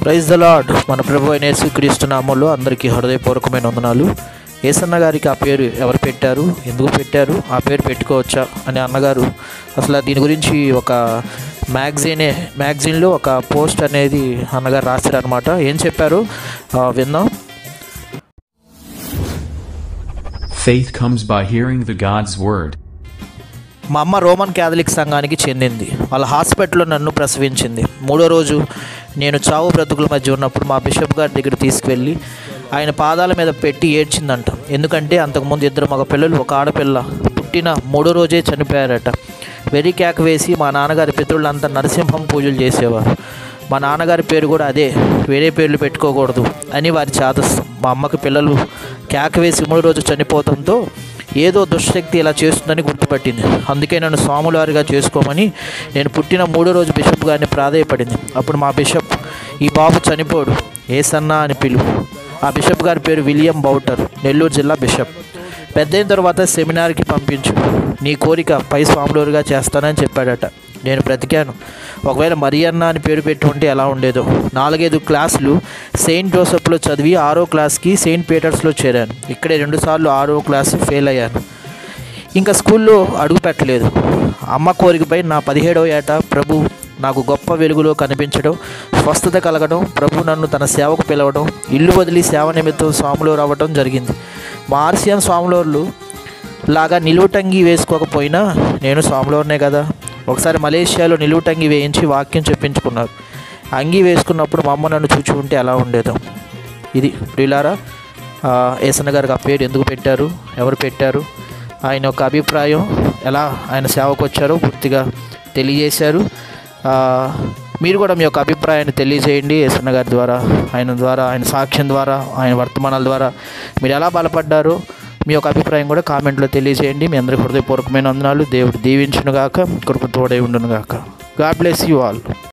Praise the lord. మన ప్రభు అయిన యేసుక్రీస్తు నామములో అందరికీ హృదయపూర్వకమైన వందనాలు. యేసన్న గారికి ఆ పేరు ఎవరు పెట్టారు, ఎందుకు పెట్టారు, ఆ పేరు పెట్టుకోవచ్చా అని అన్నగారు అసలు దీని గురించి ఒక మ్యాగజైన్లో ఒక పోస్ట్ అనేది అన్నగారు రాశారనమాట. ఏం చెప్పారు విందాం. Faith comes by hearing the God's word. మా అమ్మ రోమన్ క్యాథలిక్ సంఘానికి చెందింది. వాళ్ళ హాస్పిటల్లో నన్ను ప్రసవించింది. 3వ రోజు నేను చావు బ్రతుకుల మధ్య ఉన్నప్పుడు మా బిషప్ గారి దగ్గర తీసుకువెళ్ళి ఆయన పాదాల మీద పెట్టి ఏడ్చిందంట. ఎందుకంటే అంతకుముందు 2 మగ పిల్లలు, ఒక ఆడపిల్ల పుట్టిన 3వ రోజే చనిపోయారట. వెర్రి కేక వేసి మా నాన్నగారి పితరులంతా నరసింహం పూజలు చేసేవారు. మా నాన్నగారి పేరు కూడా అదే, వేరే పేర్లు పెట్టుకోకూడదు అని వారి చాదస్తం. మా అమ్మకి పిల్లలు కేక వేసి 3వ రోజు చనిపోవడంతో ఏదో దుష్టశక్తి ఇలా చేస్తుందని గుర్తుపట్టింది. అందుకే నన్ను స్వాములవారిగా చేసుకోమని నేను పుట్టిన 3వ రోజు బిషప్ గారిని ప్రాధేయపడింది. అప్పుడు మా బిషప్, ఈ బాబు చనిపోడు, ఏసన్నా అని పిలువు. ఆ బిషప్ గారి పేరు విలియం బౌటర్, నెల్లూరు జిల్లా బిషప్. పెద్దయిన తర్వాత సెమినార్కి పంపించు, నీ కోరిక పై స్వాములవారిగా చేస్తానని చెప్పాడట. నేను బ్రతికాను. ఒకవేళ మరియన్న అని పేరు పెట్టుకుంటే ఎలా ఉండేదో. 4-5 క్లాసులు సెయింట్ జోసెఫ్లో చదివి 6వ క్లాస్కి సెయింట్ పీటర్స్లో చేరాను. ఇక్కడే 2 సార్లు 6వ క్లాసు ఫెయిల్ అయ్యాను. ఇంకా స్కూల్లో అడుగు పెట్టలేదు. అమ్మ కోరికపై నా 17వ ఏట ప్రభు నాకు గొప్ప వెలుగులో కనిపించడం, స్వస్థత కలగడం, ప్రభు నన్ను తన సేవకు పిలవడం, ఇల్లు వదిలి సేవ నిమిత్తం స్వాములు రావడం జరిగింది. మా ఆర్సిఎం స్వాములవార్లు లాగా నిలువుటంగి వేసుకోకపోయినా నేను స్వాములవారినే కదా. ఒకసారి మలేషియాలో నిలువుటంగి వేయించి వాక్యం చెప్పించుకున్నారు. అంగి వేసుకున్నప్పుడు మా అమ్మ నన్ను చూచుకుంటే ఎలా ఉండేదో. ఇది ప్రియులారా, యేసన్న గారికి ఆ పేరు ఎందుకు పెట్టారు, ఎవరు పెట్టారు, ఆయన యొక్క అభిప్రాయం, ఎలా ఆయన సేవకు వచ్చారో పూర్తిగా తెలియజేశారు. మీరు కూడా మీ యొక్క అభిప్రాయాన్ని తెలియజేయండి. యేసన్న గారి ద్వారా, ఆయన సాక్ష్యం ద్వారా, ఆయన వర్తమానాల ద్వారా మీరు ఎలా బలపడ్డారో మీ యొక్క అభిప్రాయం కూడా కామెంట్లో తెలియజేయండి. మీ అందరికీ హృదయపూర్వకమైన వందనాలు. దేవుడు దీవించునుగాక, కృప తోడై ఉండునుగాక. God bless you all.